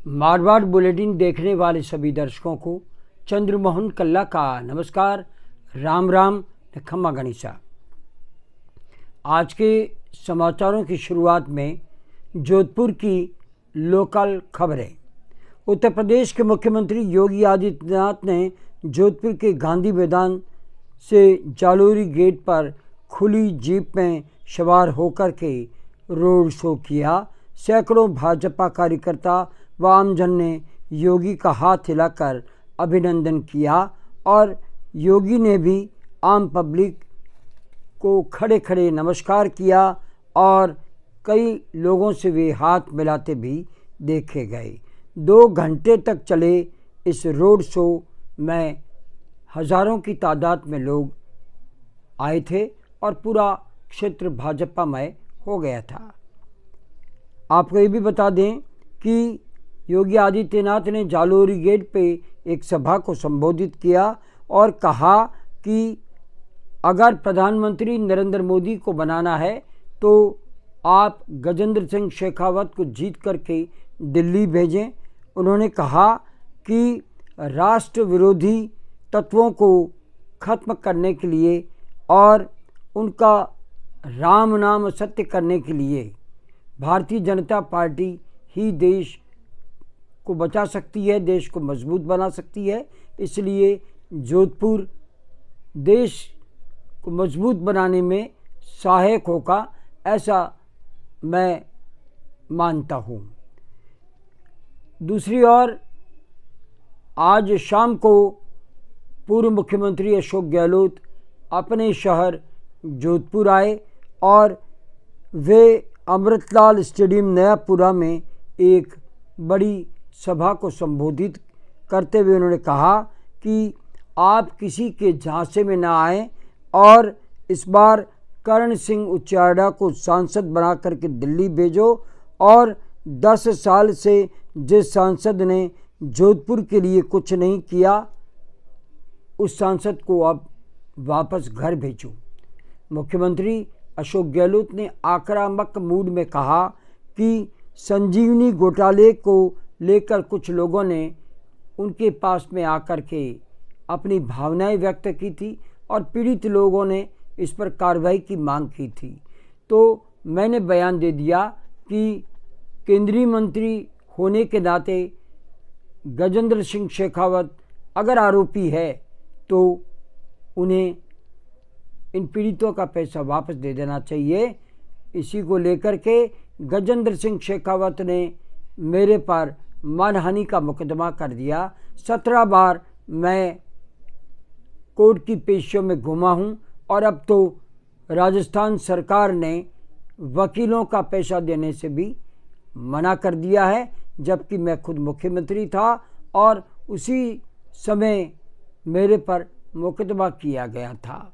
Marwar bulletin देखने वाले सभी दर्शकों को चंद्रमोहन कल्ला का नमस्कार। राम राम खम्मा गणिसा। आज के समाचारों की शुरुआत में जोधपुर की लोकल खबरें। उत्तर प्रदेश के मुख्यमंत्री योगी आदित्यनाथ ने जोधपुर के गांधी मैदान से जालोरी गेट पर खुली जीप में सवार होकर के रोड शो किया। सैकड़ों भाजपा कार्यकर्ता व आमजन ने योगी का हाथ हिलाकर अभिनंदन किया और योगी ने भी आम पब्लिक को खड़े खड़े नमस्कार किया और कई लोगों से वे हाथ मिलाते भी देखे गए। 2 घंटे तक चले इस रोड शो में हजारों की तादाद में लोग आए थे और पूरा क्षेत्र भाजपामय हो गया था। आपको ये भी बता दें कि योगी आदित्यनाथ ने जालोरी गेट पे एक सभा को संबोधित किया और कहा कि अगर प्रधानमंत्री नरेंद्र मोदी को बनाना है तो आप गजेंद्र सिंह शेखावत को जीत करके दिल्ली भेजें। उन्होंने कहा कि राष्ट्र विरोधी तत्वों को खत्म करने के लिए और उनका राम नाम सत्य करने के लिए भारतीय जनता पार्टी ही देश को बचा सकती है, देश को मजबूत बना सकती है। इसलिए जोधपुर देश को मजबूत बनाने में सहायक होगा, ऐसा मैं मानता हूँ। दूसरी ओर आज शाम को पूर्व मुख्यमंत्री अशोक गहलोत अपने शहर जोधपुर आए और वे अमृतलाल स्टेडियम नयापुरा में एक बड़ी सभा को संबोधित करते हुए उन्होंने कहा कि आप किसी के झांसे में ना आएं और इस बार करण सिंह उच्चाड़ा को सांसद बना करके दिल्ली भेजो और 10 साल से जिस सांसद ने जोधपुर के लिए कुछ नहीं किया उस सांसद को अब वापस घर भेजो। मुख्यमंत्री अशोक गहलोत ने आक्रामक मूड में कहा कि संजीवनी घोटाले को लेकर कुछ लोगों ने उनके पास में आकर के अपनी भावनाएं व्यक्त की थी और पीड़ित लोगों ने इस पर कार्रवाई की मांग की थी। तो मैंने बयान दे दिया कि केंद्रीय मंत्री होने के नाते गजेंद्र सिंह शेखावत अगर आरोपी है तो उन्हें इन पीड़ितों का पैसा वापस दे देना चाहिए। इसी को लेकर के गजेंद्र सिंह शेखावत ने मेरे पर मानहानि का मुकदमा कर दिया। 17 बार मैं कोर्ट की पेशियों में घुमा हूं और अब तो राजस्थान सरकार ने वकीलों का पैसा देने से भी मना कर दिया है, जबकि मैं खुद मुख्यमंत्री था और उसी समय मेरे पर मुकदमा किया गया था।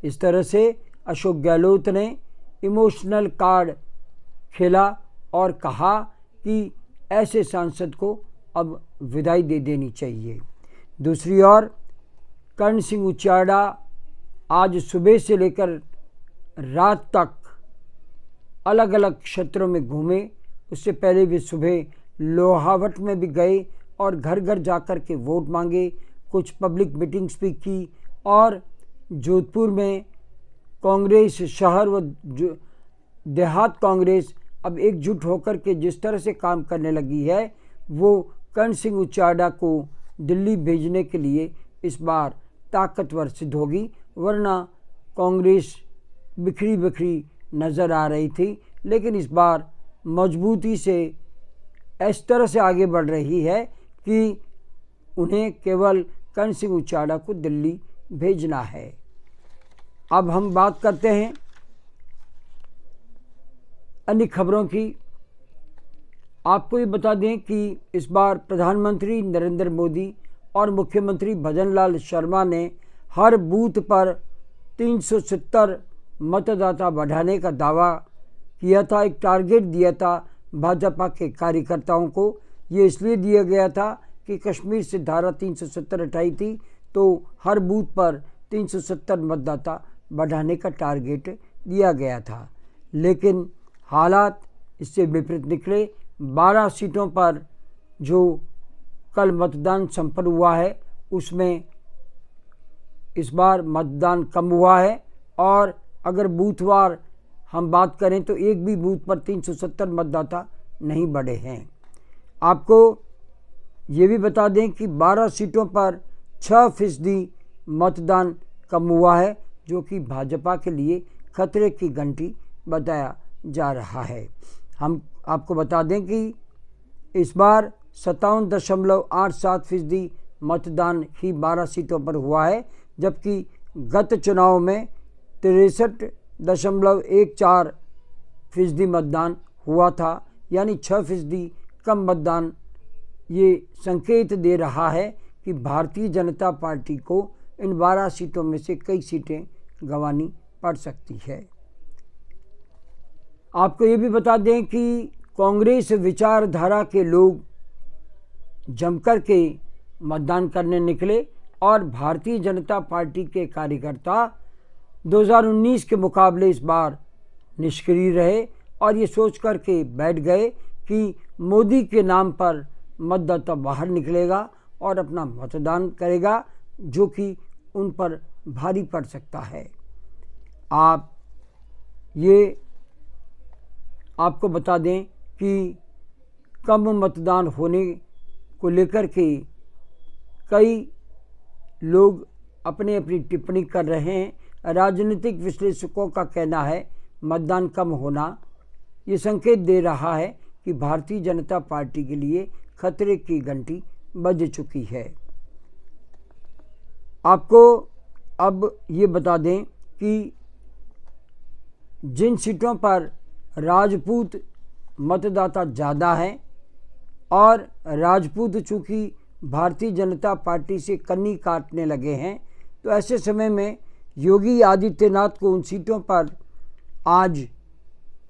इस तरह से अशोक गहलोत ने इमोशनल कार्ड खेला और कहा कि ऐसे सांसद को अब विदाई दे देनी चाहिए। दूसरी ओर करण सिंह उच्चाड़ा आज सुबह से लेकर रात तक अलग अलग क्षेत्रों में घूमे। उससे पहले भी सुबह लोहावट में भी गए और घर घर जाकर के वोट मांगे, कुछ पब्लिक मीटिंग्स भी की और जोधपुर में कांग्रेस शहर व देहात कांग्रेस अब एकजुट होकर के जिस तरह से काम करने लगी है वो करण सिंह उच्चाड़ा को दिल्ली भेजने के लिए इस बार ताकतवर सिद्ध होगी। वरना कांग्रेस बिखरी बिखरी नज़र आ रही थी, लेकिन इस बार मजबूती से इस तरह से आगे बढ़ रही है कि उन्हें केवल करण सिंह उच्चाड़ा को दिल्ली भेजना है। अब हम बात करते हैं अन्य खबरों की। आपको ये बता दें कि इस बार प्रधानमंत्री नरेंद्र मोदी और मुख्यमंत्री भजनलाल शर्मा ने हर बूथ पर 370 मतदाता बढ़ाने का दावा किया था। एक टारगेट दिया था भाजपा के कार्यकर्ताओं को। ये इसलिए दिया गया था कि कश्मीर से धारा 370 हटाई थी, तो हर बूथ पर 370 मतदाता बढ़ाने का टारगेट दिया गया था। लेकिन हालात इससे विपरीत निकले। 12 सीटों पर जो कल मतदान संपन्न हुआ है उसमें इस बार मतदान कम हुआ है, और अगर बूथवार हम बात करें तो एक भी बूथ पर 370 मतदाता नहीं बढ़े हैं। आपको ये भी बता दें कि 12 सीटों पर 6% मतदान कम हुआ है, जो कि भाजपा के लिए खतरे की घंटी बताया जा रहा है। हम आपको बता दें कि इस बार 57.87% मतदान ही 12 सीटों पर हुआ है, जबकि गत चुनाव में 63.14% मतदान हुआ था, यानी 6% कम मतदान। ये संकेत दे रहा है कि भारतीय जनता पार्टी को इन 12 सीटों में से कई सीटें गंवानी पड़ सकती है। आपको ये भी बता दें कि कांग्रेस विचारधारा के लोग जमकर के मतदान करने निकले और भारतीय जनता पार्टी के कार्यकर्ता 2019 के मुकाबले इस बार निष्क्रिय रहे और ये सोच कर के बैठ गए कि मोदी के नाम पर मतदाता बाहर निकलेगा और अपना मतदान करेगा, जो कि उन पर भारी पड़ सकता है। आपको बता दें कि कम मतदान होने को लेकर के कई लोग अपनी टिप्पणी कर रहे हैं। राजनीतिक विश्लेषकों का कहना है मतदान कम होना ये संकेत दे रहा है कि भारतीय जनता पार्टी के लिए खतरे की घंटी बज चुकी है। आपको अब ये बता दें कि जिन सीटों पर राजपूत मतदाता ज़्यादा हैं और राजपूत चूँकि भारतीय जनता पार्टी से कन्नी काटने लगे हैं, तो ऐसे समय में योगी आदित्यनाथ को उन सीटों पर आज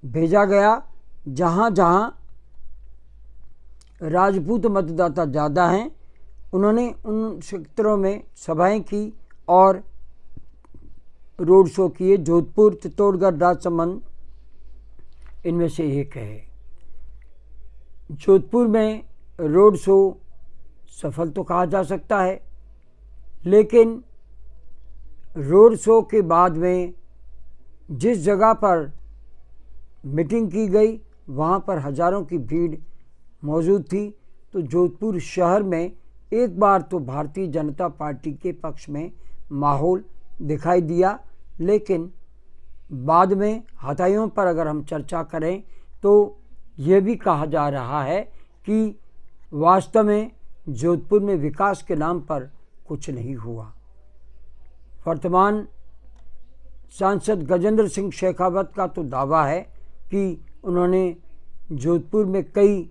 भेजा गया जहां जहां राजपूत मतदाता ज़्यादा हैं। उन्होंने उन क्षेत्रों में सभाएं की और रोड शो किए। जोधपुर, चित्तौड़गढ़, राजसमंद इनमें से एक है। जोधपुर में रोड शो सफल तो कहा जा सकता है, लेकिन रोड शो के बाद में जिस जगह पर मीटिंग की गई वहाँ पर हज़ारों की भीड़ मौजूद थी। तो जोधपुर शहर में एक बार तो भारतीय जनता पार्टी के पक्ष में माहौल दिखाई दिया, लेकिन बाद में हताइयों पर अगर हम चर्चा करें तो ये भी कहा जा रहा है कि वास्तव में जोधपुर में विकास के नाम पर कुछ नहीं हुआ। वर्तमान सांसद गजेंद्र सिंह शेखावत का तो दावा है कि उन्होंने जोधपुर में कई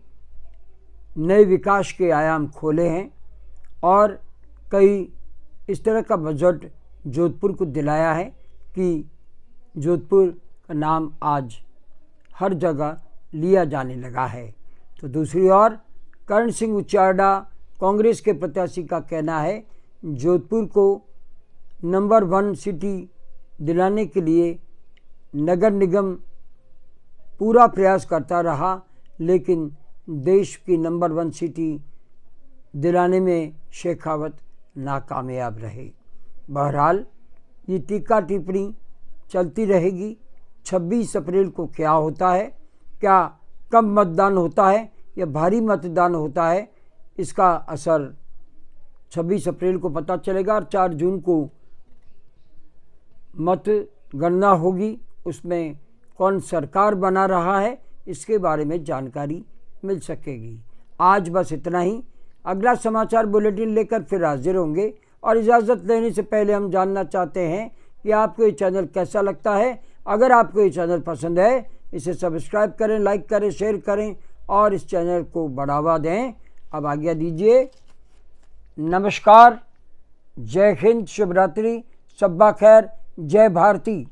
नए विकास के आयाम खोले हैं और कई इस तरह का बजट जोधपुर को दिलाया है कि जोधपुर का नाम आज हर जगह लिया जाने लगा है। तो दूसरी ओर करण सिंह उचारडा कांग्रेस के प्रत्याशी का कहना है जोधपुर को नंबर 1 सिटी दिलाने के लिए नगर निगम पूरा प्रयास करता रहा, लेकिन देश की नंबर 1 सिटी दिलाने में शेखावत नाकामयाब रहे। बहरहाल ये टीका टिप्पणी चलती रहेगी। 26 अप्रैल को क्या होता है, क्या कम मतदान होता है या भारी मतदान होता है, इसका असर 26 अप्रैल को पता चलेगा। और 4 जून को मतगणना होगी, उसमें कौन सरकार बना रहा है इसके बारे में जानकारी मिल सकेगी। आज बस इतना ही। अगला समाचार बुलेटिन लेकर फिर हाजिर होंगे, और इजाज़त लेने से पहले हम जानना चाहते हैं कि आपको ये चैनल कैसा लगता है। अगर आपको ये चैनल पसंद है इसे सब्सक्राइब करें, लाइक करें, शेयर करें और इस चैनल को बढ़ावा दें। अब आज्ञा दीजिए। नमस्कार, जय हिंद, शुभ रात्रि, शब्बा खैर, जय भारती।